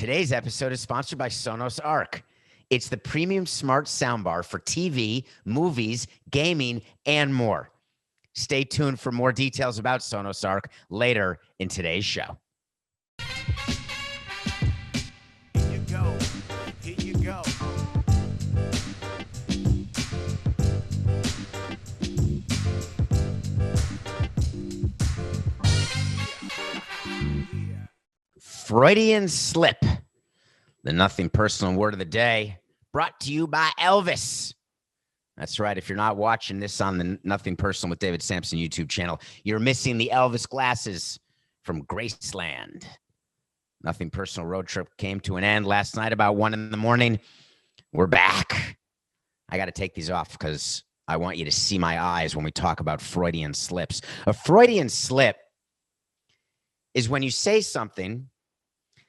Today's episode is sponsored by Sonos Arc. It's the premium smart soundbar for TV, movies, gaming, and more. Stay tuned for more details about Sonos Arc later in today's show. Here you go. Here you go. Freudian slip, the nothing personal word of the day, brought to you by Elvis. That's right. If you're not watching this on the Nothing Personal with David Samson YouTube channel, you're missing the Elvis glasses from Graceland. Nothing Personal road trip came to an end last night about 1 a.m. We're back. I got to take these off because I want you to see my eyes when we talk about Freudian slips. A Freudian slip is when you say something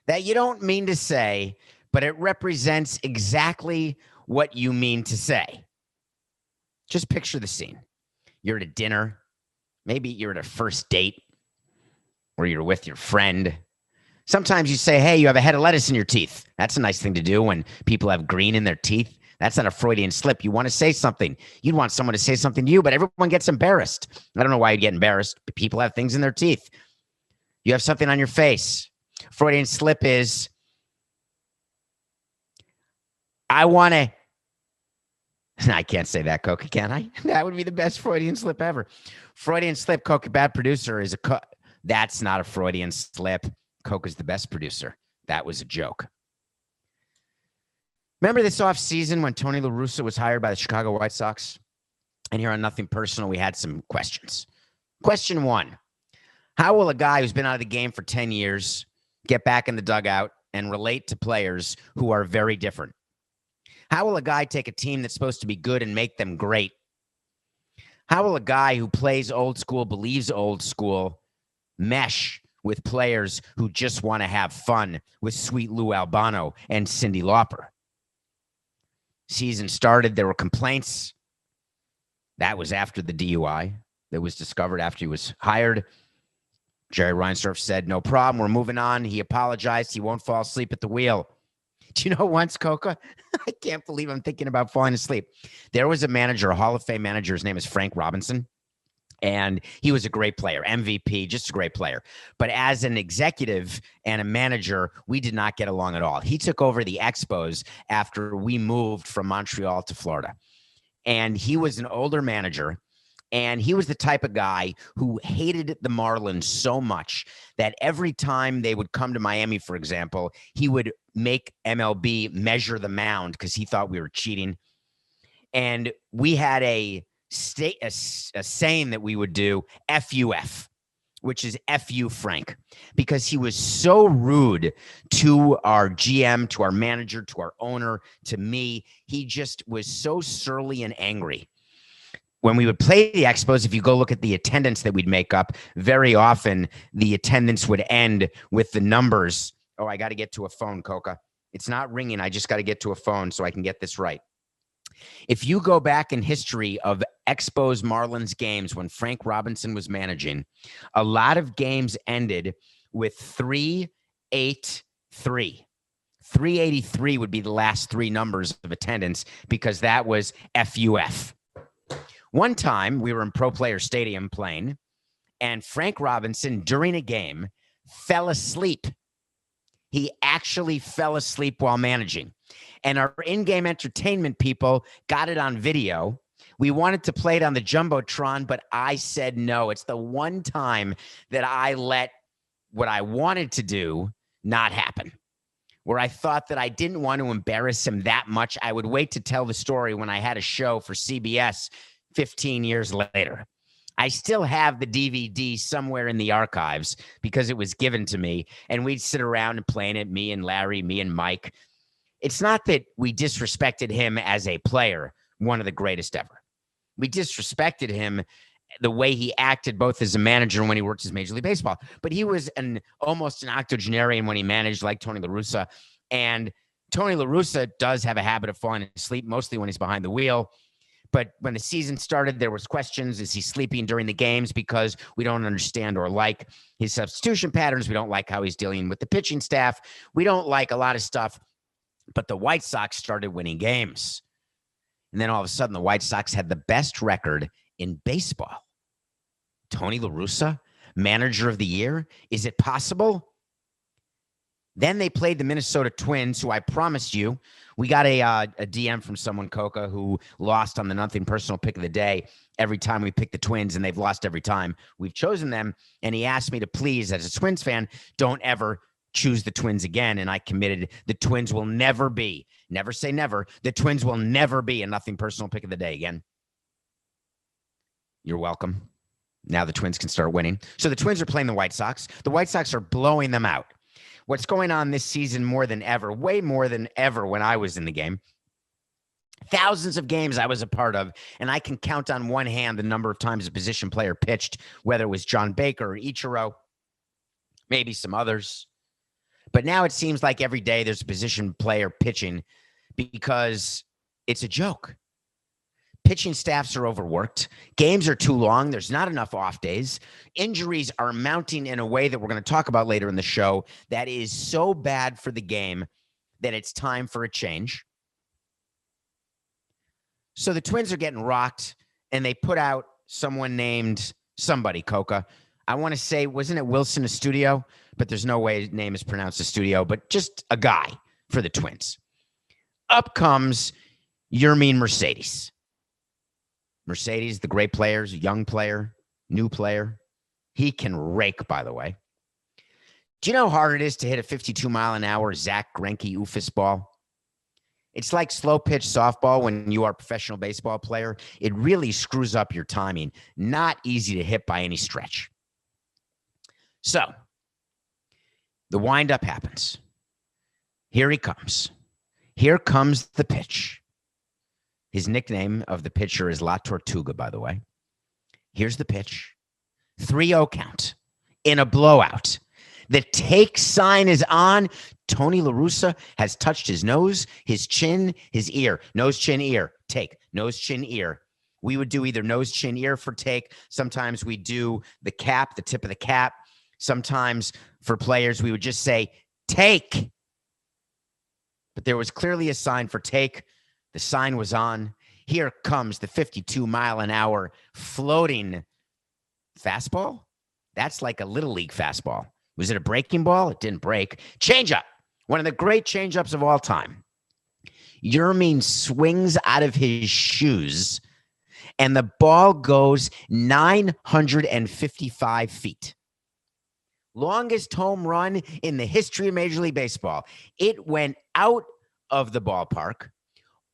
that you don't mean to say, but it represents exactly what you mean to say. Just picture the scene. You're at a dinner. Maybe you're at a first date or you're with your friend. Sometimes you say, hey, you have a head of lettuce in your teeth. That's a nice thing to do when people have green in their teeth. That's not a Freudian slip. You want to say something. You'd want someone to say something to you, but everyone gets embarrassed. I don't know why you'd get embarrassed, but people have things in their teeth. You have something on your face. Freudian slip is, I can't say that, Coca, can I? That would be the best Freudian slip ever. Freudian slip, Coca, bad producer, is that's not a Freudian slip. Coca's the best producer. That was a joke. Remember this offseason when Tony La Russa was hired by the Chicago White Sox? And here on Nothing Personal, we had some questions. Question 1. How will a guy who's been out of the game for 10 years get back in the dugout and relate to players who are very different? How will a guy take a team that's supposed to be good and make them great? How will a guy who plays old school, believes old school, mesh with players who just want to have fun with Sweet Lou Albano and Cyndi Lauper? Season started, there were complaints. That was after the DUI that was discovered after he was hired. Jerry Reinsdorf said, no problem, we're moving on. He apologized. He won't fall asleep at the wheel. Do you know once, Coca? I can't believe I'm thinking about falling asleep. There was a manager, a Hall of Fame manager. His name is Frank Robinson. And he was a great player, MVP, just a great player. But as an executive and a manager, we did not get along at all. He took over the Expos after we moved from Montreal to Florida. And he was an older manager. And he was the type of guy who hated the Marlins so much that every time they would come to Miami, for example, he would make MLB measure the mound because he thought we were cheating. And we had a saying that we would do, FUF, which is FU Frank, because he was so rude to our GM, to our manager, to our owner, to me. He just was so surly and angry. When we would play the Expos, if you go look at the attendance that we'd make up, very often the attendance would end with the numbers. Oh, I got to get to a phone, Coca. It's not ringing. I just got to get to a phone so I can get this right. If you go back in history of Expos Marlins games when Frank Robinson was managing, a lot of games ended with 383. 383 would be the last three numbers of attendance because that was FUF. One time we were in Pro Player Stadium playing, and Frank Robinson, during a game, fell asleep. He actually fell asleep while managing. And our in-game entertainment people got it on video. We wanted to play it on the Jumbotron, but I said no. It's the one time that I let what I wanted to do not happen, where I thought that I didn't want to embarrass him that much. I would wait to tell the story when I had a show for CBS 15 years later. I still have the DVD somewhere in the archives because it was given to me, and we'd sit around and playing it, me and Larry, me and Mike. It's not that we disrespected him as a player, one of the greatest ever. We disrespected him the way he acted both as a manager and when he worked as Major League Baseball. But he was almost an octogenarian when he managed, like Tony La Russa. And Tony La Russa does have a habit of falling asleep, mostly when he's behind the wheel. But when the season started, there was questions. Is he sleeping during the games because we don't understand or like his substitution patterns? We don't like how he's dealing with the pitching staff. We don't like a lot of stuff. But the White Sox started winning games. And then all of a sudden, the White Sox had the best record in baseball. Tony La Russa, manager of the year. Is it possible? Then they played the Minnesota Twins, who I promised you, we got a DM from someone, Coca, who lost on the Nothing Personal pick of the day every time we pick the Twins, and they've lost every time we've chosen them. And he asked me to please, as a Twins fan, don't ever choose the Twins again. And I committed the Twins will never be, never say never, the Twins will never be a Nothing Personal pick of the day again. You're welcome. Now the Twins can start winning. So the Twins are playing the White Sox. The White Sox are blowing them out. What's going on this season more than ever, way more than ever when I was in the game, thousands of games I was a part of, and I can count on one hand the number of times a position player pitched, whether it was John Baker or Ichiro, maybe some others. But now it seems like every day there's a position player pitching because it's a joke. Pitching staffs are overworked. Games are too long. There's not enough off days. Injuries are mounting in a way that we're going to talk about later in the show that is so bad for the game that it's time for a change. So the Twins are getting rocked, and they put out someone named somebody, Coca. I want to say, wasn't it Wilson Estudio? But there's no way his name is pronounced Estudio, but just a guy for the Twins. Up comes Yermin Mercedes. Mercedes, the great players, young player, new player. He can rake, by the way. Do you know how hard it is to hit a 52-mile-an-hour Zach Greinke oofus ball? It's like slow-pitch softball when you are a professional baseball player. It really screws up your timing. Not easy to hit by any stretch. So, the windup happens. Here he comes. Here comes the pitch. His nickname of the pitcher is La Tortuga, by the way. Here's the pitch. 3-0 count in a blowout. The take sign is on. Tony La Russa has touched his nose, his chin, his ear. Nose, chin, ear. Take. Nose, chin, ear. We would do either nose, chin, ear for take. Sometimes we do the cap, the tip of the cap. Sometimes for players, we would just say, take. But there was clearly a sign for take. The sign was on. Here comes the 52-mile-an-hour floating fastball. That's like a little league fastball. Was it a breaking ball? It didn't break. Changeup. One of the great changeups of all time. Yermin swings out of his shoes, and the ball goes 955 feet. Longest home run in the history of Major League Baseball. It went out of the ballpark,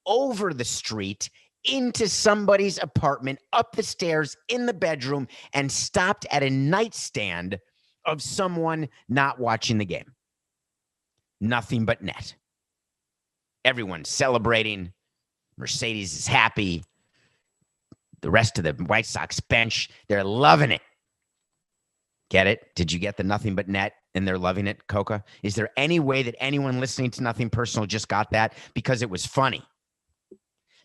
over the street, into somebody's apartment, up the stairs, in the bedroom, and stopped at a nightstand of someone not watching the game. Nothing but net. Everyone's celebrating. Mercedes is happy. The rest of the White Sox bench, they're loving it. Get it? Did you get the nothing but net and they're loving it, Coca? Is there any way that anyone listening to Nothing Personal just got that? Because it was funny.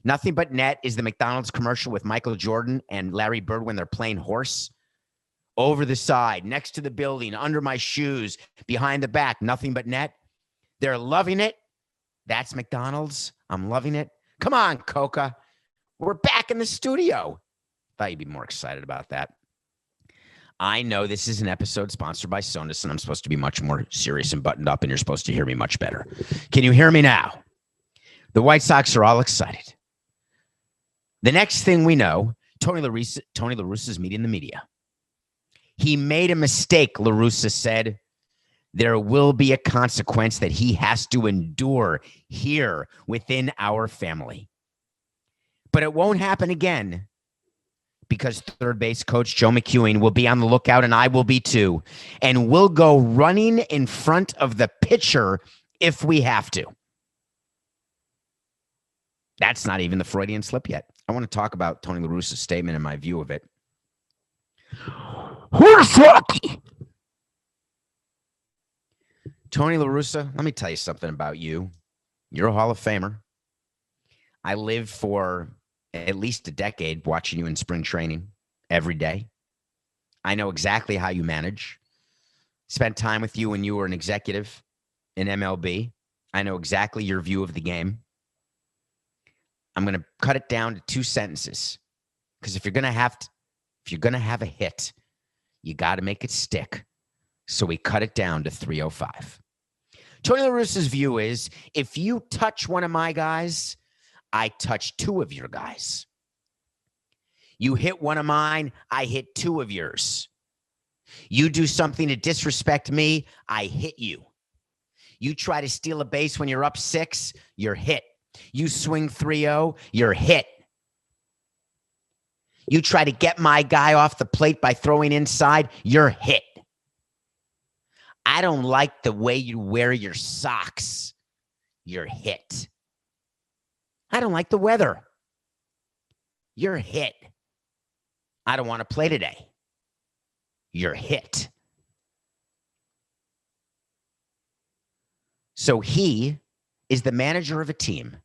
Nothing but net is the McDonald's commercial with Michael Jordan and Larry Bird when they're playing horse. Over the side, next to the building, under my shoes, behind the back, nothing but net. They're loving it. That's McDonald's. I'm loving it. Come on, Coca. We're back in the studio. Thought you'd be more excited about that. I know this is an episode sponsored by Sonus, and I'm supposed to be much more serious and buttoned up, and you're supposed to hear me much better. Can you hear me now? The White Sox are all excited. The next thing we know, Tony La Russa is meeting the media. He made a mistake, La Russa said. There will be a consequence that he has to endure here within our family. But it won't happen again because third base coach Joe McEwing will be on the lookout, and I will be too. And we'll go running in front of the pitcher if we have to. That's not even the Freudian slip yet. I want to talk about Tony La Russa's statement and my view of it. Who's lucky? Tony La Russa, let me tell you something about you. You're a Hall of Famer. I live for at least a decade watching you in spring training every day. I know exactly how you manage. Spent time with you when you were an executive in MLB. I know exactly your view of the game. I'm going to cut it down to 2 sentences, because if you're going to have a hit, you got to make it stick. So we cut it down to 305. Tony La Russa's view is, if you touch one of my guys, I touch 2 of your guys. You hit one of mine, I hit 2 of yours. You do something to disrespect me, I hit you. You try to steal a base when you're up 6, you're hit. You swing 3-0, you're hit. You try to get my guy off the plate by throwing inside, you're hit. I don't like the way you wear your socks, you're hit. I don't like the weather, you're hit. I don't want to play today, you're hit. So he is the manager of a team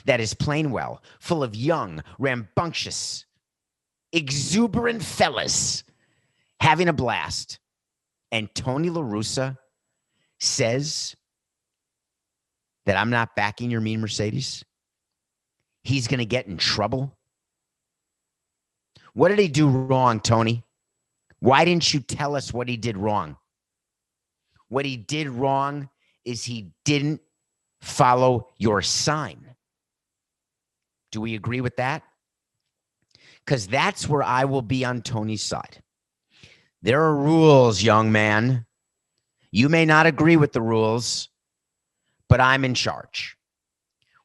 that is playing well, full of young, rambunctious, exuberant fellas having a blast. And Tony La Russa says that I'm not backing Yermin Mercedes. He's going to get in trouble. What did he do wrong, Tony? Why didn't you tell us what he did wrong? What he did wrong is he didn't follow your sign. Do we agree with that? Because that's where I will be on Tony's side. There are rules, young man. You may not agree with the rules, but I'm in charge.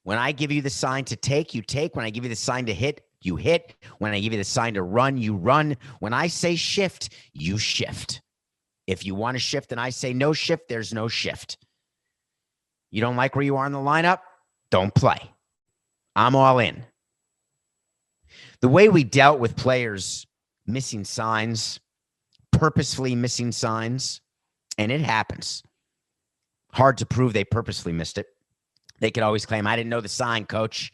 When I give you the sign to take, you take. When I give you the sign to hit, you hit. When I give you the sign to run, you run. When I say shift, you shift. If you want to shift and I say no shift, there's no shift. You don't like where you are in the lineup? Don't play. I'm all in. The way we dealt with players missing signs, purposefully missing signs, and it happens. Hard to prove they purposely missed it. They could always claim, I didn't know the sign, coach.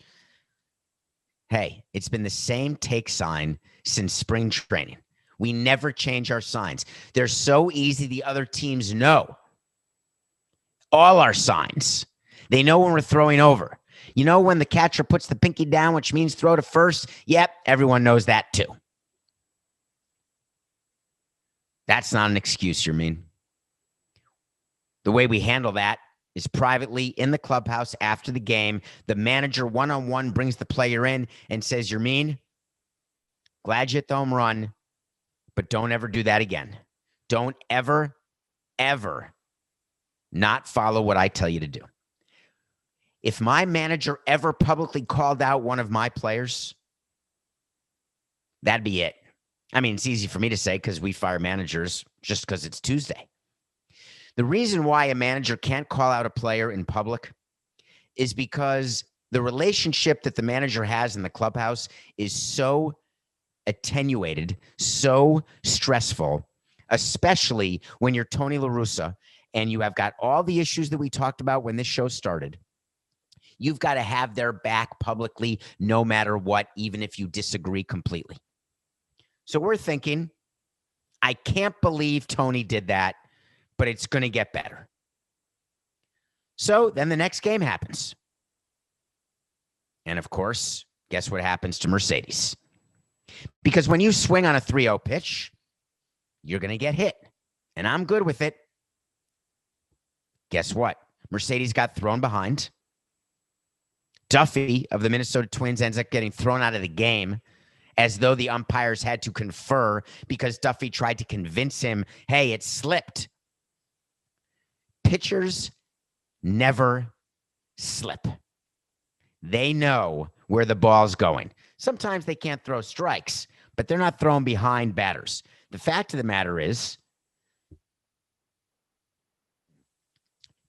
Hey, it's been the same take sign since spring training. We never change our signs. They're so easy, the other teams know all our signs. They know when we're throwing over. You know when the catcher puts the pinky down, which means throw to first? Yep, everyone knows that too. That's not an excuse, Yermin. The way we handle that is privately in the clubhouse after the game. The manager one-on-one brings the player in and says, Yermin, glad you hit the home run, but don't ever do that again. Don't ever, ever not follow what I tell you to do. If my manager ever publicly called out one of my players, that'd be it. I mean, it's easy for me to say because we fire managers just because it's Tuesday. The reason why a manager can't call out a player in public is because the relationship that the manager has in the clubhouse is so attenuated, so stressful, especially when you're Tony La Russa and you have got all the issues that we talked about when this show started. You've got to have their back publicly no matter what, even if you disagree completely. So we're thinking, I can't believe Tony did that, but it's going to get better. So then the next game happens. And of course, guess what happens to Mercedes? Because when you swing on a 3-0 pitch, you're going to get hit. And I'm good with it. Guess what? Mercedes got thrown behind. Duffy of the Minnesota Twins ends up getting thrown out of the game as though the umpires had to confer because Duffy tried to convince him, hey, it slipped. Pitchers never slip. They know where the ball's going. Sometimes they can't throw strikes, but they're not thrown behind batters. The fact of the matter is,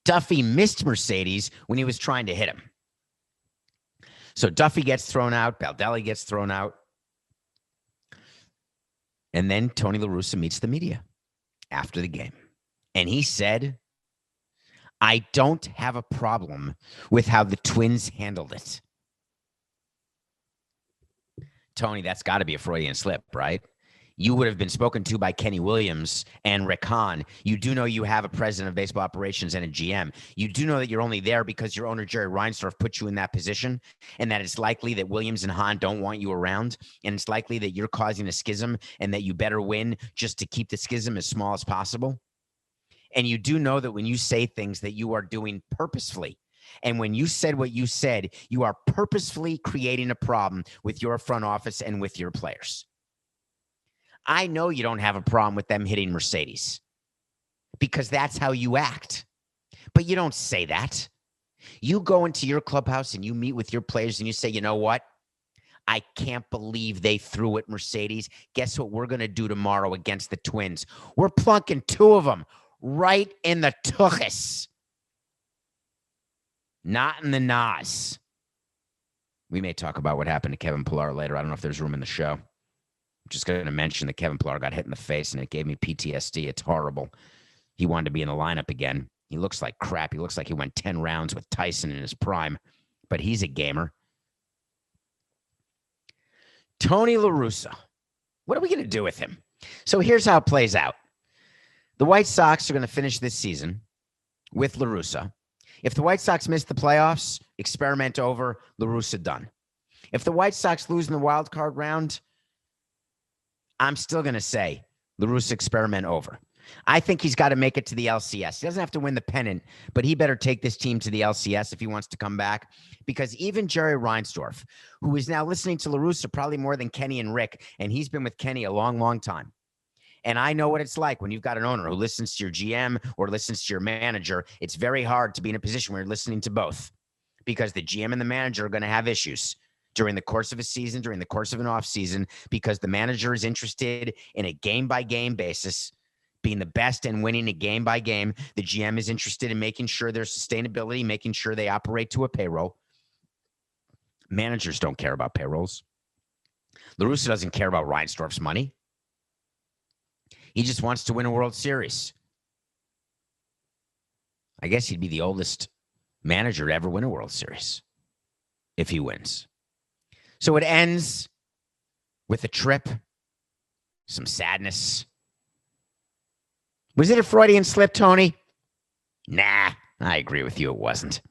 Duffy missed Mercedes when he was trying to hit him. So Duffy gets thrown out. Baldelli gets thrown out. And then Tony La Russa meets the media after the game. And he said, I don't have a problem with how the Twins handled it. Tony, that's got to be a Freudian slip, right? You would have been spoken to by Kenny Williams and Rick Hahn. You do know you have a president of baseball operations and a GM. You do know that you're only there because your owner, Jerry Reinsdorf, put you in that position, and that it's likely that Williams and Hahn don't want you around, and it's likely that you're causing a schism and that you better win just to keep the schism as small as possible. And you do know that when you say things that you are doing purposefully, and when you said what you said, you are purposefully creating a problem with your front office and with your players. I know you don't have a problem with them hitting Mercedes because that's how you act. But you don't say that. You go into your clubhouse and you meet with your players and you say, you know what? I can't believe they threw at Mercedes. Guess what we're going to do tomorrow against the Twins? We're plunking 2 of them right in the tuchus. Not in the nas. We may talk about what happened to Kevin Pillar later. I don't know if there's room in the show. I'm just going to mention that Kevin Pillar got hit in the face and it gave me PTSD. It's horrible. He wanted to be in the lineup again. He looks like crap. He looks like he went 10 rounds with Tyson in his prime, but he's a gamer. Tony La Russa. What are we going to do with him? So here's how it plays out. The White Sox are going to finish this season with La Russa. If the White Sox miss the playoffs, experiment over, La Russa done. If the White Sox lose in the wild card round, I'm still going to say La Russa experiment over. I think he's got to make it to the LCS. He doesn't have to win the pennant, but he better take this team to the LCS if he wants to come back. Because even Jerry Reinsdorf, who is now listening to La Russa probably more than Kenny and Rick, and he's been with Kenny a long, long time. And I know what it's like when you've got an owner who listens to your GM or listens to your manager. It's very hard to be in a position where you're listening to both because the GM and the manager are going to have issues during the course of a season, during the course of an off season, because the manager is interested in a game-by-game basis, being the best and winning a game-by-game. The GM is interested in making sure there's sustainability, making sure they operate to a payroll. Managers don't care about payrolls. La Russa doesn't care about Reinsdorf's money. He just wants to win a World Series. I guess he'd be the oldest manager to ever win a World Series if he wins. So it ends with a trip, some sadness. Was it a Freudian slip, Tony? Nah, I agree with you. It wasn't.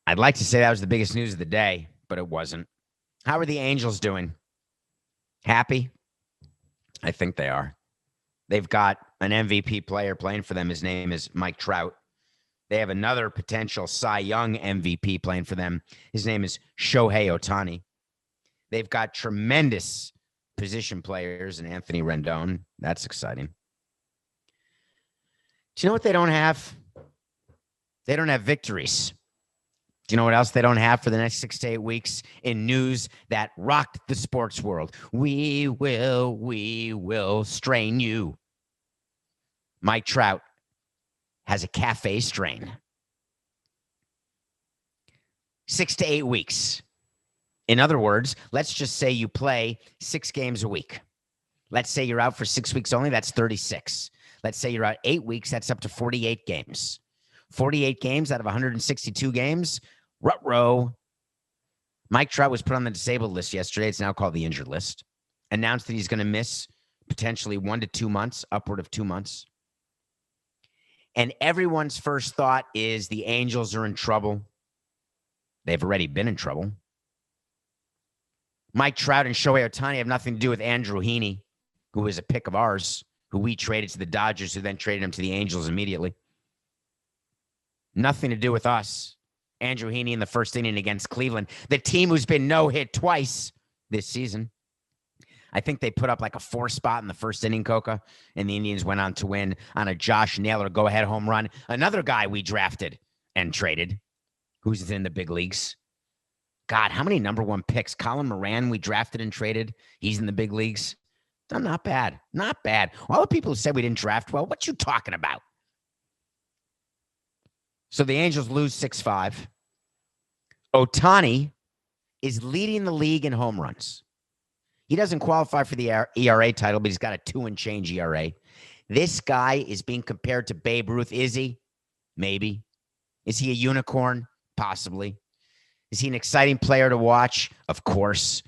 I'd like to say that was the biggest news of the day, but it wasn't. How are the Angels doing? Happy? I think they are. They've got an MVP player playing for them. His name is Mike Trout. They have another potential Cy Young MVP playing for them. His name is Shohei Ohtani. They've got tremendous position players in Anthony Rendon. That's exciting. Do you know what they don't have? They don't have victories. Do you know what else they don't have for the next 6 to 8 weeks in news that rocked the sports world? We will strain you. Mike Trout has a cafe strain. 6 to 8 weeks. In other words, let's just say you play 6 games a week. Let's say you're out for 6 weeks only. That's 36. Let's say you're out 8 weeks. That's up to 48 games. 48 games out of 162 games. Ruh-roh. Mike Trout was put on the disabled list yesterday. It's now called the injured list. Announced that he's going to miss potentially 1 to 2 months, upward of 2 months. And everyone's first thought is the Angels are in trouble. They've already been in trouble. Mike Trout and Shohei Ohtani have nothing to do with Andrew Heaney, who was a pick of ours, who we traded to the Dodgers, who then traded him to the Angels immediately. Nothing to do with us. Andrew Heaney in the first inning against Cleveland, the team who's been no-hit twice this season. I think they put up like a 4 spot in the first inning, Coca, and the Indians went on to win on a Josh Naylor go-ahead home run. Another guy we drafted and traded, who's in the big leagues. God, how many number 1 picks? Colin Moran we drafted and traded. He's in the big leagues. Not bad. Not bad. All the people who said we didn't draft well, what you talking about? So the Angels lose 6-5. Ohtani is leading the league in home runs. He doesn't qualify for the ERA title, but he's got a 2 and change ERA. This guy is being compared to Babe Ruth. Is he? Maybe. Is he a unicorn? Possibly. Is he an exciting player to watch? Of course.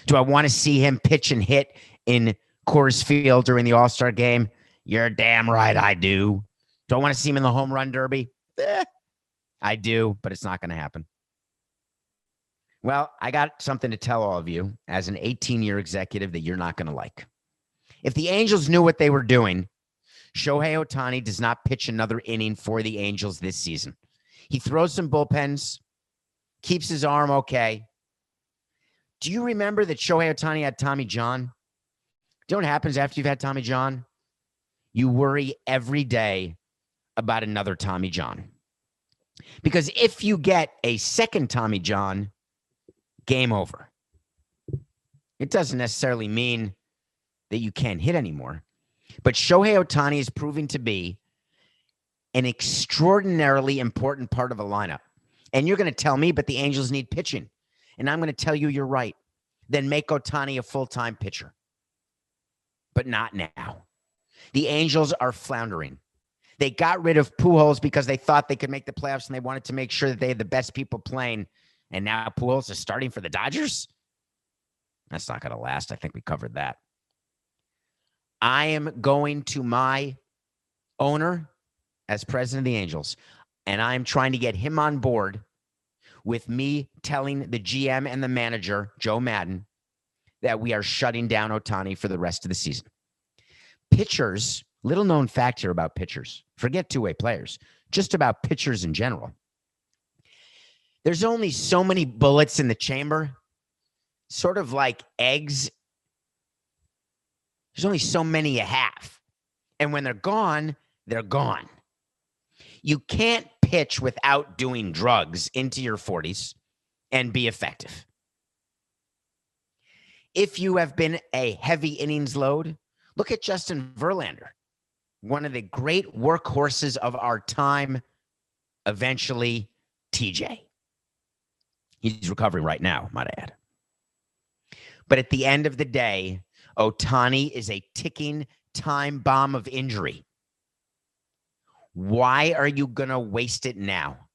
Do I want to see him pitch and hit in Coors Field during the All-Star game? You're damn right I do. Do I want to see him in the home run derby? I do, but it's not going to happen. Well, I got something to tell all of you as an 18-year executive that you're not going to like. If the Angels knew what they were doing, Shohei Ohtani does not pitch another inning for the Angels this season. He throws some bullpens, keeps his arm okay. Do you remember that Shohei Ohtani had Tommy John? Do you know what happens after you've had Tommy John? You worry every day about another Tommy John. Because if you get a second Tommy John, game over. It doesn't necessarily mean that you can't hit anymore. But Shohei Ohtani is proving to be an extraordinarily important part of a lineup. And you're going to tell me, but the Angels need pitching. And I'm going to tell you you're right. Then make Ohtani a full-time pitcher. But not now. The Angels are floundering. They got rid of Pujols because they thought they could make the playoffs and they wanted to make sure that they had the best people playing. And now Pujols is starting for the Dodgers? That's not going to last. I think we covered that. I am going to my owner as president of the Angels, and I'm trying to get him on board with me telling the GM and the manager, Joe Madden, that we are shutting down Ohtani for the rest of the season. Pitchers, little known fact here about pitchers, forget two-way players, just about pitchers in general. There's only so many bullets in the chamber, sort of like eggs. There's only so many you have. And when they're gone, they're gone. You can't pitch without doing drugs into your 40s and be effective. If you have been a heavy innings load, look at Justin Verlander, one of the great workhorses of our time, eventually TJ. He's recovering right now, might I add. But at the end of the day, Ohtani is a ticking time bomb of injury. Why are you going to waste it now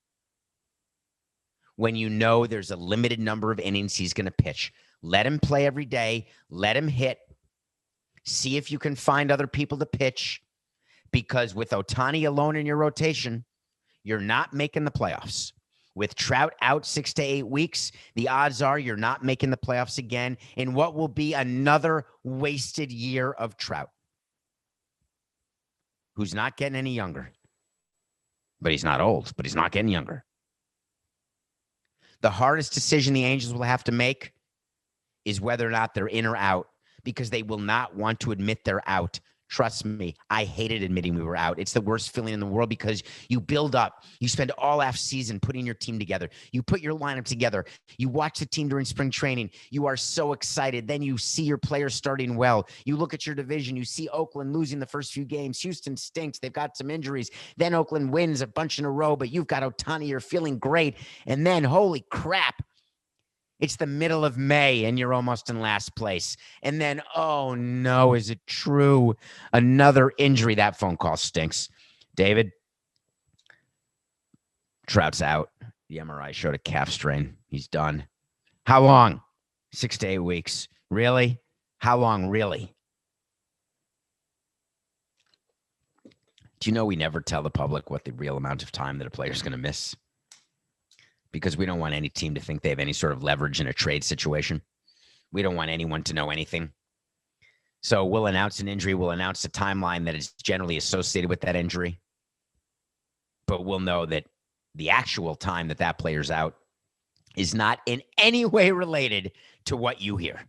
when you know there's a limited number of innings he's going to pitch? Let him play every day. Let him hit. See if you can find other people to pitch, because with Ohtani alone in your rotation, you're not making the playoffs. With Trout out 6 to 8 weeks, the odds are you're not making the playoffs again in what will be another wasted year of Trout, who's not getting any younger. But he's not old, but he's not getting younger. The hardest decision the Angels will have to make is whether or not they're in or out, because they will not want to admit they're out. Trust me, I hated admitting we were out. It's the worst feeling in the world because you build up. You spend all off season putting your team together. You put your lineup together. You watch the team during spring training. You are so excited. Then you see your players starting well. You look at your division. You see Oakland losing the first few games. Houston stinks. They've got some injuries. Then Oakland wins a bunch in a row, but you've got Ohtani. You're feeling great. And then, holy crap, it's the middle of May and you're almost in last place. And then, oh no, is it true? Another injury. That phone call stinks. David, Trout's out. The MRI showed a calf strain. He's done. How long? 6 to 8 weeks. Really? How long, really? Do you know we never tell the public what the real amount of time that a player's going to miss? Because we don't want any team to think they have any sort of leverage in a trade situation. We don't want anyone to know anything. So we'll announce an injury. We'll announce a timeline that is generally associated with that injury. But we'll know that the actual time that that player's out is not in any way related to what you hear.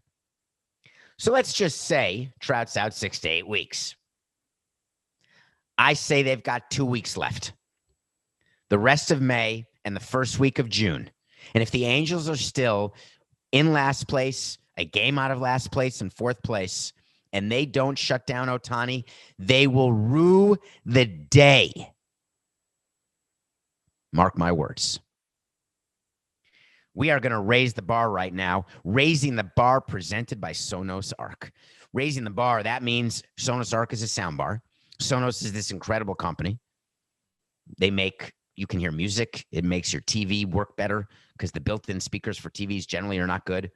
So let's just say Trout's out 6 to 8 weeks. I say they've got 2 weeks left. The rest of May and the first week of June. And if the Angels are still in last place, a game out of last place and fourth place, and they don't shut down Ohtani, they will rue the day. Mark my words. We are going to raise the bar right now. Raising the bar presented by Sonos Arc. Raising the bar, that means Sonos Arc is a sound bar. Sonos is this incredible company. They make... You can hear music. It makes your TV work better because the built-in speakers for TVs generally are not good.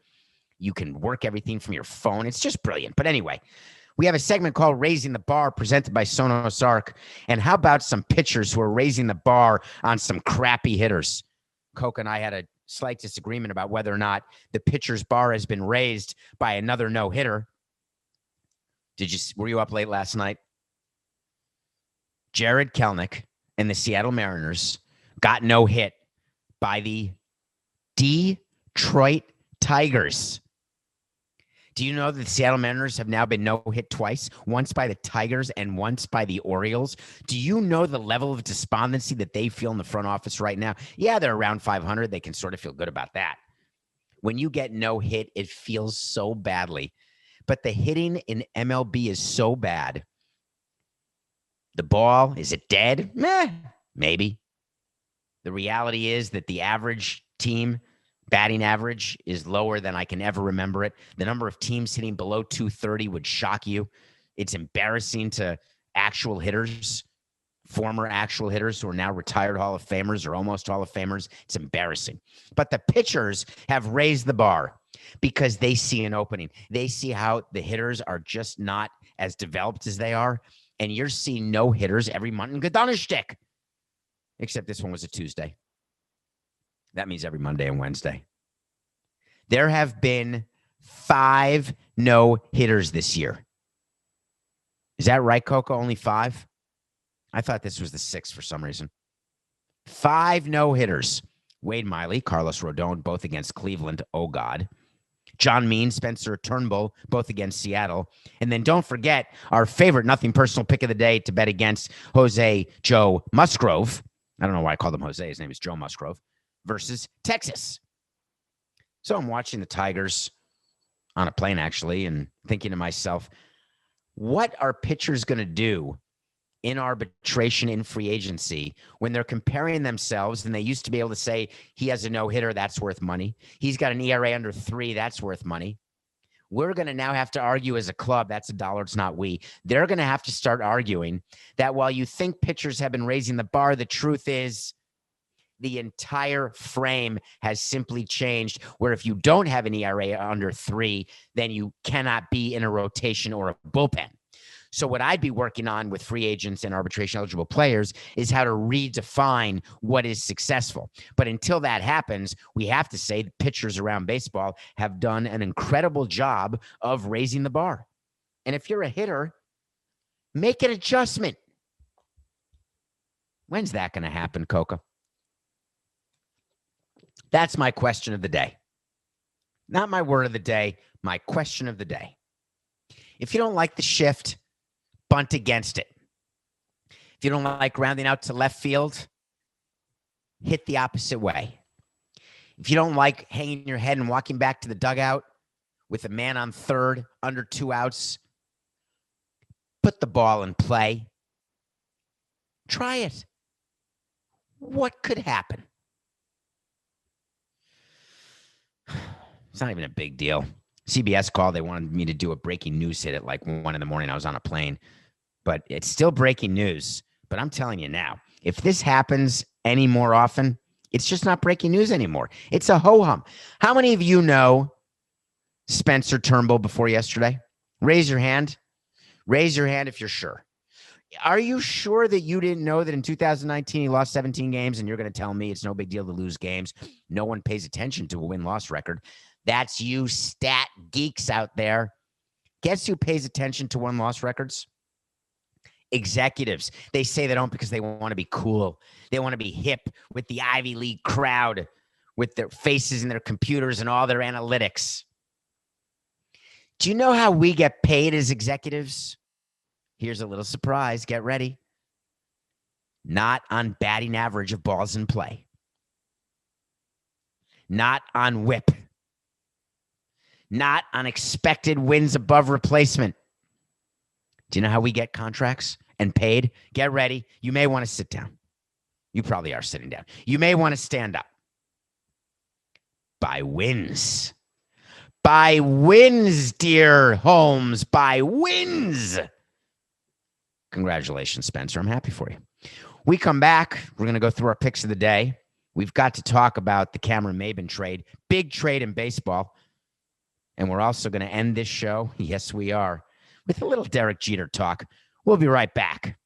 You can work everything from your phone. It's just brilliant. But anyway, we have a segment called Raising the Bar presented by Sonos Arc. And how about some pitchers who are raising the bar on some crappy hitters? Coke and I had a slight disagreement about whether or not the pitcher's bar has been raised by another no-hitter. Were you up late last night? Jared Kelenic and the Seattle Mariners got no hit by the Detroit Tigers. Do you know that the Seattle Mariners have now been no hit twice, once by the Tigers and once by the Orioles? Do you know the level of despondency that they feel in the front office right now? Yeah, they're around 500. They can sort of feel good about that. When you get no hit, it feels so badly. But the hitting in MLB is so bad. The ball, is it dead? Maybe. The reality is that the average team batting average is lower than I can ever remember it. The number of teams hitting below 230 would shock you. It's embarrassing to actual hitters, former actual hitters who are now retired Hall of Famers or almost Hall of Famers. It's embarrassing. But the pitchers have raised the bar because they see an opening. They see how the hitters are just not as developed as they are. And you're seeing no hitters every month in Donnerstick. Except this one was a Tuesday. That means every Monday and Wednesday. There have been 5 no-hitters this year. Is that right, Coco? Only 5? I thought this was the 6th for some reason. 5 no-hitters. Wade Miley, Carlos Rodon, both against Cleveland. Oh, God. John Means, Spencer Turnbull, both against Seattle. And then don't forget our favorite nothing personal pick of the day to bet against Jose Joe Musgrove. I don't know why I called him Jose. His name is Joe Musgrove. Versus Texas. So I'm watching the Tigers on a plane, actually, and thinking to myself, what are pitchers going to do in arbitration in free agency when they're comparing themselves and they used to be able to say he has a no-hitter, that's worth money. He's got an ERA under 3, that's worth money. We're going to now have to argue as a club, that's $1, it's not we. They're going to have to start arguing that while you think pitchers have been raising the bar, the truth is the entire frame has simply changed, where if you don't have an ERA under 3, then you cannot be in a rotation or a bullpen. So what I'd be working on with free agents and arbitration eligible players is how to redefine what is successful. But until that happens, we have to say the pitchers around baseball have done an incredible job of raising the bar. And if you're a hitter, make an adjustment. When's that going to happen, Coca? That's my question of the day. Not my word of the day, my question of the day. If you don't like the shift, bunt against it. If you don't like rounding out to left field, hit the opposite way. If you don't like hanging your head and walking back to the dugout with a man on third, under 2 outs, put the ball in play. Try it. What could happen? It's not even a big deal. CBS called. They wanted me to do a breaking news hit at like 1 a.m. I was on a plane. But it's still breaking news. But I'm telling you now, if this happens any more often, it's just not breaking news anymore. It's a ho-hum. How many of you know Spencer Turnbull before yesterday? Raise your hand. Raise your hand if you're sure. Are you sure that you didn't know that in 2019 he lost 17 games and you're going to tell me it's no big deal to lose games? No one pays attention to a win-loss record. That's you stat geeks out there. Guess who pays attention to win-loss records? Executives. They say they don't because they want to be cool. They want to be hip with the Ivy League crowd, with their faces and their computers and all their analytics. Do you know how we get paid as executives? Here's a little surprise. Get ready. Not on batting average of balls in play. Not on whip. Not on expected wins above replacement. Do you know how we get contracts and paid? Get ready. You may want to sit down. You probably are sitting down. You may want to stand up. By wins. By wins, dear Holmes. By wins. Congratulations, Spencer. I'm happy for you. We come back. We're going to go through our picks of the day. We've got to talk about the Cameron Maybin trade. Big trade in baseball. And we're also going to end this show, yes, we are, with a little Derek Jeter talk. We'll be right back.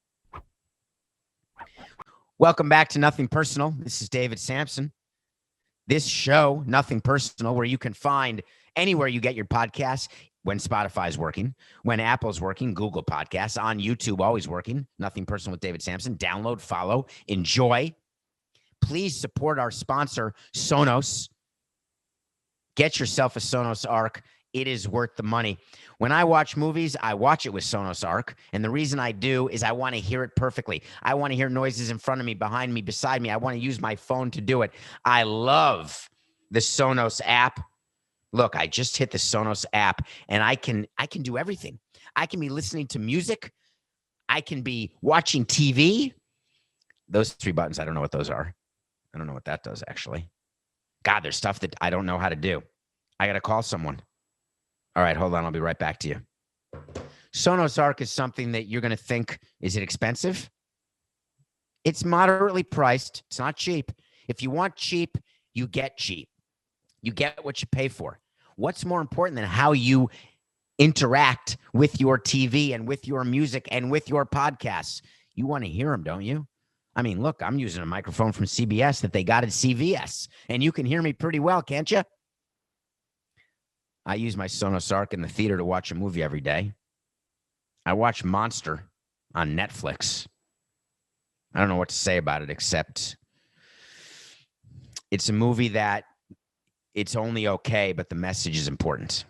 Welcome back to Nothing Personal. This is David Samson. This show, Nothing Personal, where you can find anywhere you get your podcasts, when Spotify's working, when Apple's working, Google Podcasts, on YouTube, always working. Nothing Personal with David Samson. Download, follow, enjoy. Please support our sponsor, Sonos. Get yourself a Sonos Arc. It is worth the money. When I watch movies, I watch it with Sonos Arc. And the reason I do is I want to hear it perfectly. I want to hear noises in front of me, behind me, beside me. I want to use my phone to do it. I love the Sonos app. Look, I just hit the Sonos app and I can do everything. I can be listening to music. I can be watching TV. Those 3 buttons, I don't know what those are. I don't know what that does, actually. God, there's stuff that I don't know how to do. I got to call someone. All right, hold on. I'll be right back to you. Sonos Arc is something that you're going to think, is it expensive? It's moderately priced. It's not cheap. If you want cheap, you get cheap. You get what you pay for. What's more important than how you interact with your TV and with your music and with your podcasts? You want to hear them, don't you? I mean, look, I'm using a microphone from CBS that they got at CVS, and you can hear me pretty well, can't you? I use my Sonos Arc in the theater to watch a movie every day. I watch Monster on Netflix. I don't know what to say about it, except it's a movie that it's only okay, but the message is important.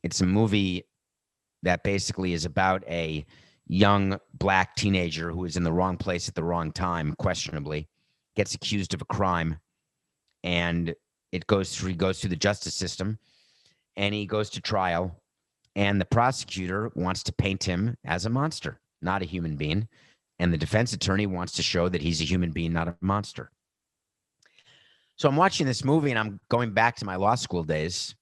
It's a movie that basically is about a young black teenager who is in the wrong place at the wrong time, questionably, gets accused of a crime, and he goes through the justice system, and he goes to trial, and the prosecutor wants to paint him as a monster, not a human being, and the defense attorney wants to show that he's a human being, not a monster. So I'm watching this movie, and I'm going back to my law school days,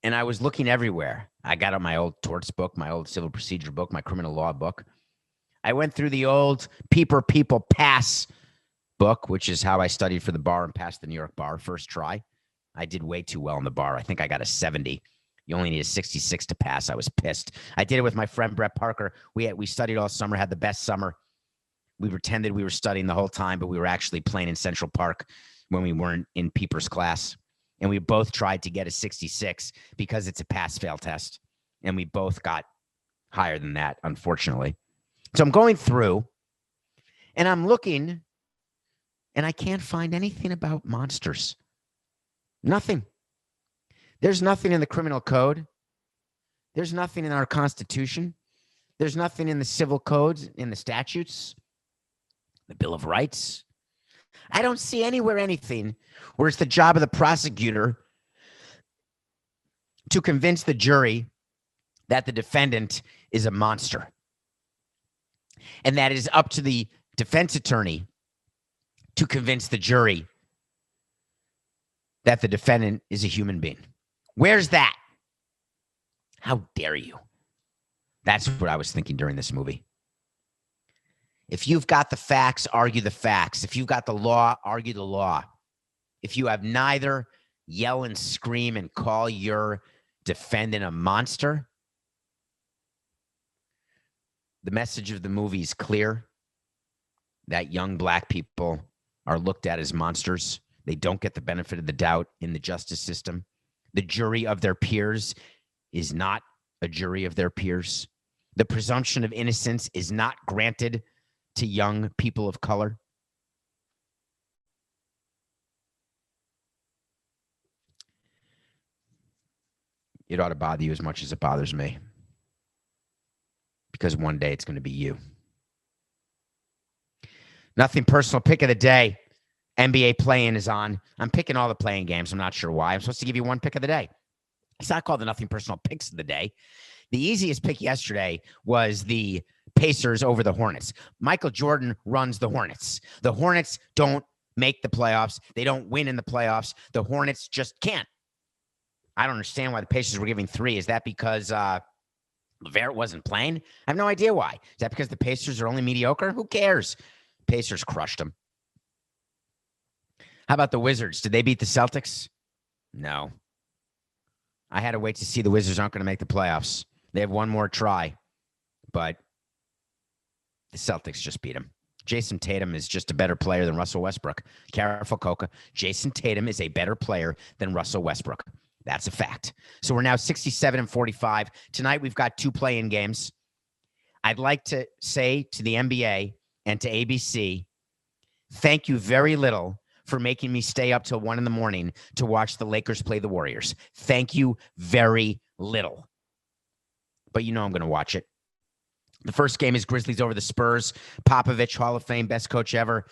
and I was looking everywhere. I got out my old torts book, my old civil procedure book, my criminal law book. I went through the old People Pass book, which is how I studied for the bar and passed the New York bar first try. I did way too well in the bar. I think I got a 70. You only need a 66 to pass. I was pissed. I did it with my friend Brett Parker. We studied all summer, had the best summer. We pretended we were studying the whole time, but we were actually playing in Central Park when we weren't in Peeper's class. And we both tried to get a 66 because it's a pass-fail test. And we both got higher than that, unfortunately. So I'm going through, and I'm looking, and I can't find anything about monsters. Nothing. There's nothing in the criminal code. There's nothing in our Constitution. There's nothing in the civil codes, in the statutes, the Bill of Rights. I don't see anywhere anything where it's the job of the prosecutor to convince the jury that the defendant is a monster. And that it is up to the defense attorney to convince the jury that the defendant is a human being. Where's that? How dare you? That's what I was thinking during this movie. If you've got the facts, argue the facts. If you've got the law, argue the law. If you have neither, yell and scream and call your defendant a monster. The message of the movie is clear, that young black people are looked at as monsters. They don't get the benefit of the doubt in the justice system. The jury of their peers is not a jury of their peers. The presumption of innocence is not granted to young people of color. It ought to bother you as much as it bothers me, because one day it's going to be you. Nothing personal. Pick of the day. NBA play-in is on. I'm picking all the playing games. I'm not sure why. I'm supposed to give you one pick of the day. It's not called the Nothing Personal Picks of the Day. The easiest pick yesterday was the Pacers over the Hornets. Michael Jordan runs the Hornets. The Hornets don't make the playoffs. They don't win in the playoffs. The Hornets just can't. I don't understand why the Pacers were giving 3. Is that because LeVert wasn't playing? I have no idea why. Is that because the Pacers are only mediocre? Who cares? Pacers crushed them. How about the Wizards? Did they beat the Celtics? No. I had to wait to see the Wizards aren't going to make the playoffs. They have one more try, but the Celtics just beat them. Jason Tatum is just a better player than Russell Westbrook. Careful, Coca. Jason Tatum is a better player than Russell Westbrook. That's a fact. So we're now 67-45. Tonight we've got 2 play-in games. I'd like to say to the NBA and to ABC, thank you very little for making me stay up till 1 a.m. to watch the Lakers play the Warriors. Thank you very little. But you know I'm going to watch it. The first game is Grizzlies over the Spurs. Popovich, Hall of Fame, best coach ever.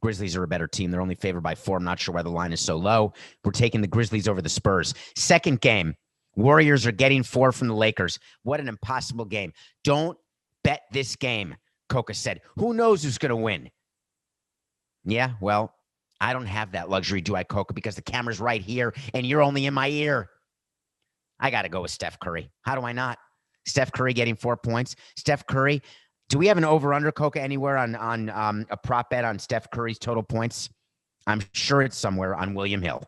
Grizzlies are a better team. They're only favored by 4. I'm not sure why the line is so low. We're taking the Grizzlies over the Spurs. Second game, Warriors are getting 4 from the Lakers. What an impossible game. Don't bet this game, Coca said. Who knows who's going to win? Yeah, well, I don't have that luxury, do I, Coca? Because the camera's right here and you're only in my ear. I got to go with Steph Curry. How do I not? Steph Curry getting 4 points. Steph Curry. Do we have an over-under, Coca, anywhere on a prop bet on Steph Curry's total points? I'm sure it's somewhere on William Hill.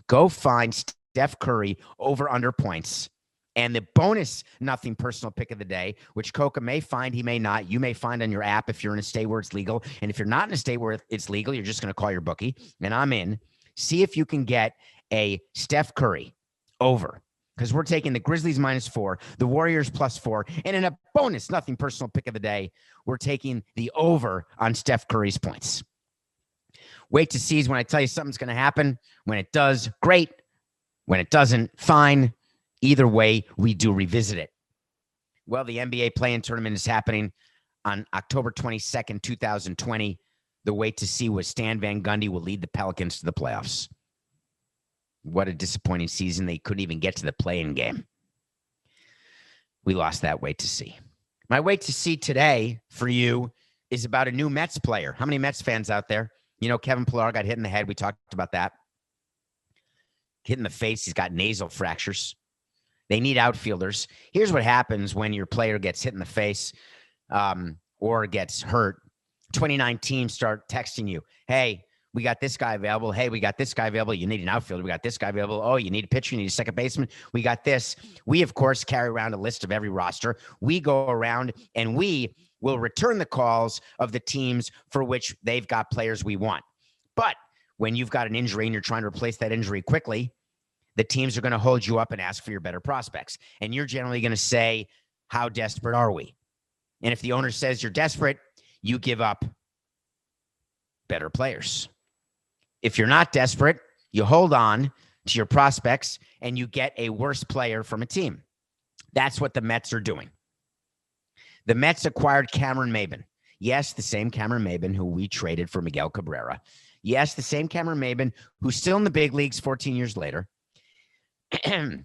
Go find Steph Curry over-under points. And the bonus nothing personal pick of the day, which Coca may find, he may not. You may find on your app if you're in a state where it's legal. And if you're not in a state where it's legal, you're just going to call your bookie. And I'm in. See if you can get a Steph Curry over. Because we're taking the Grizzlies -4, the Warriors +4, and in a bonus nothing personal pick of the day, we're taking the over on Steph Curry's points. Wait to see is when I tell you something's going to happen. When it does, great. When it doesn't, fine. Either way, we do revisit it. Well, the NBA play-in tournament is happening on October 22nd, 2020. The wait to see was Stan Van Gundy will lead the Pelicans to the playoffs. What a disappointing season. They couldn't even get to the play-in game. We lost that wait to see. My wait to see today for you is about a new Mets player. How many Mets fans out there? You know, Kevin Pillar got hit in the head. We talked about that. Hit in the face. He's got nasal fractures. They need outfielders. Here's what happens when your player gets hit in the face or gets hurt. 29 teams start texting you, hey, we got this guy available. Hey, we got this guy available. You need an outfielder. We got this guy available. Oh, you need a pitcher. You need a second baseman. We got this. We, of course, carry around a list of every roster. We go around and we will return the calls of the teams for which they've got players we want. But when you've got an injury and you're trying to replace that injury quickly, the teams are going to hold you up and ask for your better prospects. And you're generally going to say, how desperate are we? And if the owner says you're desperate, you give up better players. If you're not desperate, you hold on to your prospects and you get a worse player from a team. That's what the Mets are doing. The Mets acquired Cameron Maybin. Yes, the same Cameron Maybin who we traded for Miguel Cabrera. Yes, the same Cameron Maybin who's still in the big leagues 14 years later.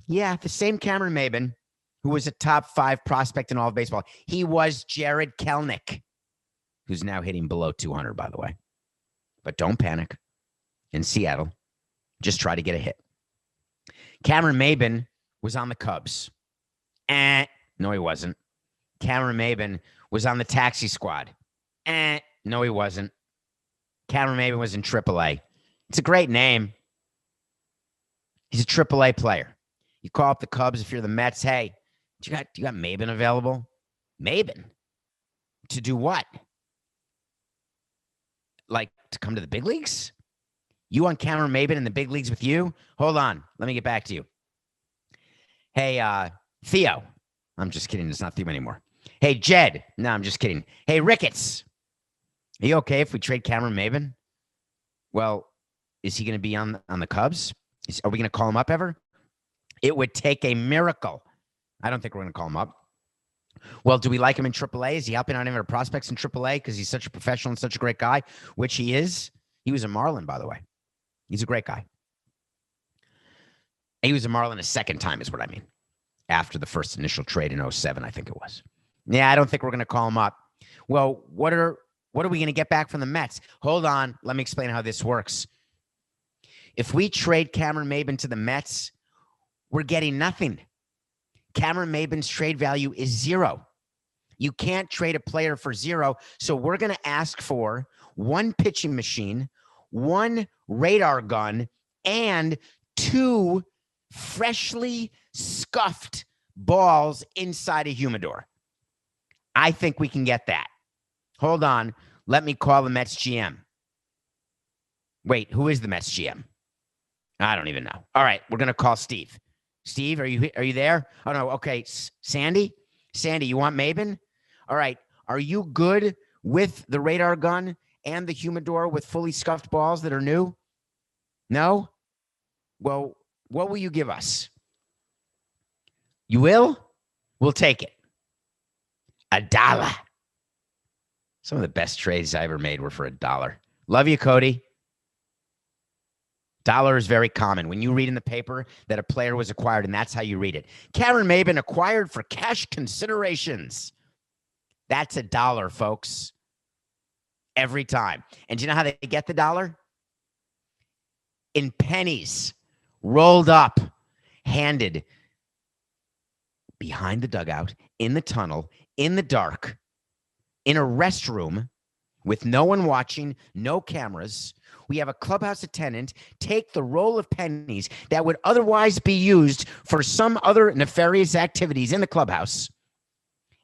Yeah, the same Cameron Maybin who was a top 5 prospect in all of baseball. He was Jared Kelenic, who's now hitting below 200, by the way. But don't panic. In Seattle, just try to get a hit. Cameron Maybin was on the Cubs. No, he wasn't. Cameron Maybin was on the taxi squad. No, he wasn't. Cameron Maybin was in AAA. It's a great name. He's a AAA player. You call up the Cubs if you're the Mets. Hey, do you got Maybin available? Maybin? To do what? Like to come to the big leagues? You want Cameron Maybin in the big leagues with you? Hold on. Let me get back to you. Hey, Theo. I'm just kidding. It's not Theo anymore. Hey, Jed. No, I'm just kidding. Hey, Ricketts. Are you okay if we trade Cameron Maybin? Well, is he going to be on the Cubs? Are we going to call him up ever? It would take a miracle. I don't think we're going to call him up. Well, do we like him in AAA? Is he helping out any of our prospects in AAA because he's such a professional and such a great guy, which he is? He was a Marlin, by the way. He's a great guy. He was a Marlin a second time is what I mean. After the first initial trade in 2007, I think it was. Yeah, I don't think we're going to call him up. Well, what are we going to get back from the Mets? Hold on. Let me explain how this works. If we trade Cameron Maybin to the Mets, we're getting nothing. Cameron Maybin's trade value is 0. You can't trade a player for 0. So we're going to ask for 1 pitching machine, 1 radar gun, and 2 freshly scuffed balls inside a humidor. I think we can get that. Hold on. Let me call the Mets GM. Wait, who is the Mets GM? I don't even know. All right, we're going to call Steve. Steve, are you there? Oh, no. Okay. Sandy? Sandy, you want Maben? All right. Are you good with the radar gun and the humidor with fully scuffed balls that are new? No? Well, what will you give us? You will? We'll take it. $1. Some of the best trades I ever made were for $1. Love you, Cody. Dollar is very common. When you read in the paper that a player was acquired, and that's how you read it. Cameron Maben acquired for cash considerations. That's $1, folks. Every time. And do you know how they get the dollar? In pennies, rolled up, handed behind the dugout, in the tunnel, in the dark, in a restroom with no one watching, no cameras. We have a clubhouse attendant take the roll of pennies that would otherwise be used for some other nefarious activities in the clubhouse,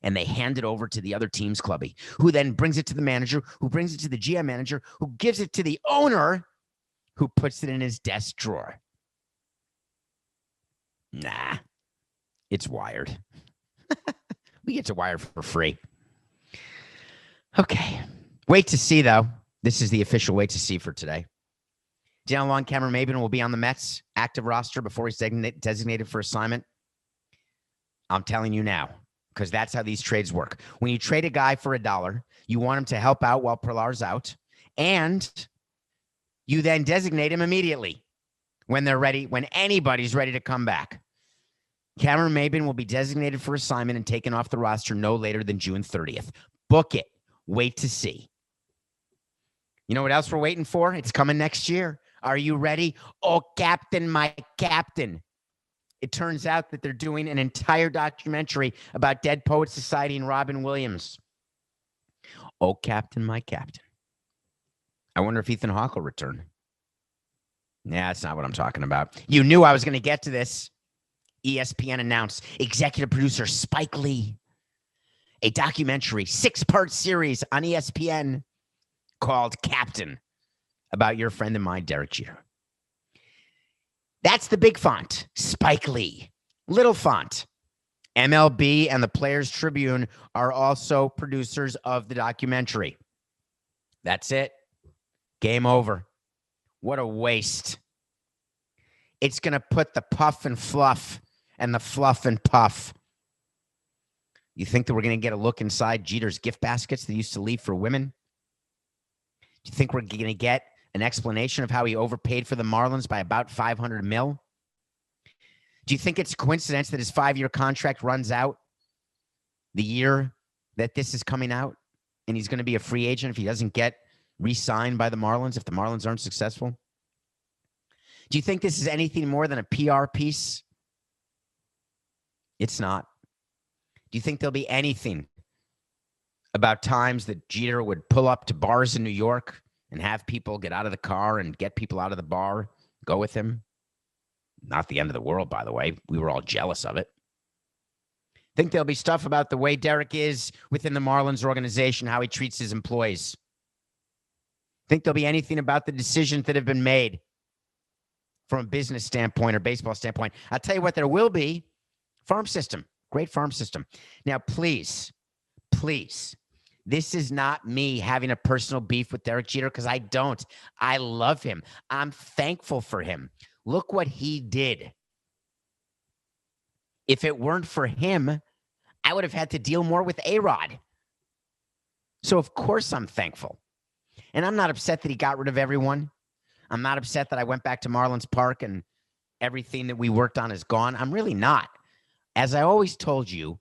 and they hand it over to the other team's clubby, who then brings it to the manager, who brings it to the GM manager, who gives it to the owner, who puts it in his desk drawer. Nah, it's wired. We get to wire for free. Okay. Wait to see, though. This is the official wait to see for today. Do you know how long Cameron Maben will be on the Mets active roster before he's designated for assignment? I'm telling you now, because that's how these trades work. When you trade a guy for $1, you want him to help out while Pilar's out, and you then designate him immediately when they're ready, when anybody's ready to come back. Cameron Maben will be designated for assignment and taken off the roster no later than June 30th. Book it. Wait to see. You know what else we're waiting for? It's coming next year. Are you ready? Oh, Captain, my Captain. It turns out that they're doing an entire documentary about Dead Poets Society and Robin Williams. Oh, Captain, my Captain. I wonder if Ethan Hawke will return. Yeah, that's not what I'm talking about. You knew I was going to get to this. ESPN announced executive producer Spike Lee, a documentary 6-part series on ESPN called Captain, about your friend and mine, Derek Jeter. That's the big font, Spike Lee. Little font, MLB and the Players Tribune are also producers of the documentary. That's it. Game over. What a waste. It's going to put the puff and fluff and the fluff and puff. You think that we're going to get a look inside Jeter's gift baskets that used to leave for women? Do you think we're going to get an explanation of how he overpaid for the Marlins by about $500 million? Do you think it's a coincidence that his 5-year contract runs out the year that this is coming out, and he's going to be a free agent if he doesn't get re-signed by the Marlins, if the Marlins aren't successful? Do you think this is anything more than a PR piece? It's not. Do you think there'll be anything about times that Jeter would pull up to bars in New York and have people get out of the car and get people out of the bar, go with him? Not the end of the world, by the way. We were all jealous of it. Think there'll be stuff about the way Derek is within the Marlins organization, how he treats his employees? Think there'll be anything about the decisions that have been made from a business standpoint or baseball standpoint? I'll tell you what, there will be. Farm system. Great farm system. Now, please, this is not me having a personal beef with Derek Jeter, because I don't. I love him. I'm thankful for him. Look what he did. If it weren't for him, I would have had to deal more with A-Rod. So, of course, I'm thankful. And I'm not upset that he got rid of everyone. I'm not upset that I went back to Marlins Park and everything that we worked on is gone. I'm really not. As I always told you,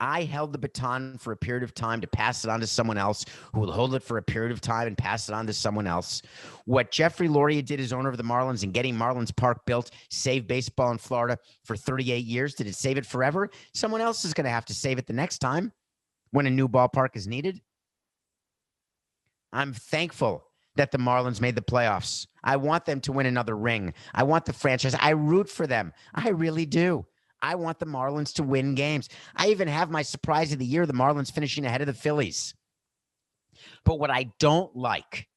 I held the baton for a period of time to pass it on to someone else who will hold it for a period of time and pass it on to someone else. What Jeffrey Loria did as owner of the Marlins and getting Marlins Park built saved baseball in Florida for 38 years. Did it save it forever? Someone else is going to have to save it the next time when a new ballpark is needed. I'm thankful that the Marlins made the playoffs. I want them to win another ring. I want the franchise. I root for them. I really do. I want the Marlins to win games. I even have my surprise of the year, the Marlins finishing ahead of the Phillies. But what I don't like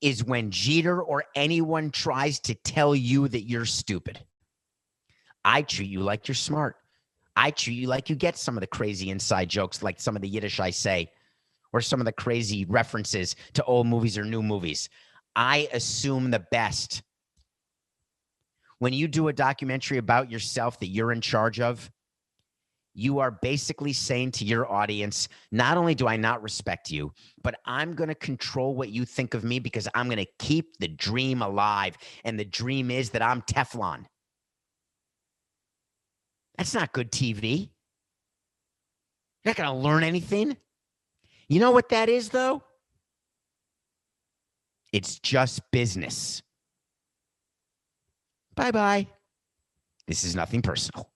is when Jeter or anyone tries to tell you that you're stupid. I treat you like you're smart. I treat you like you get some of the crazy inside jokes, like some of the Yiddish I say, or some of the crazy references to old movies or new movies. I assume the best. When you do a documentary about yourself that you're in charge of, you are basically saying to your audience, not only do I not respect you, but I'm going to control what you think of me because I'm going to keep the dream alive. And the dream is that I'm Teflon. That's not good TV. You're not going to learn anything. You know what that is, though? It's just business. Bye-bye. This is nothing personal.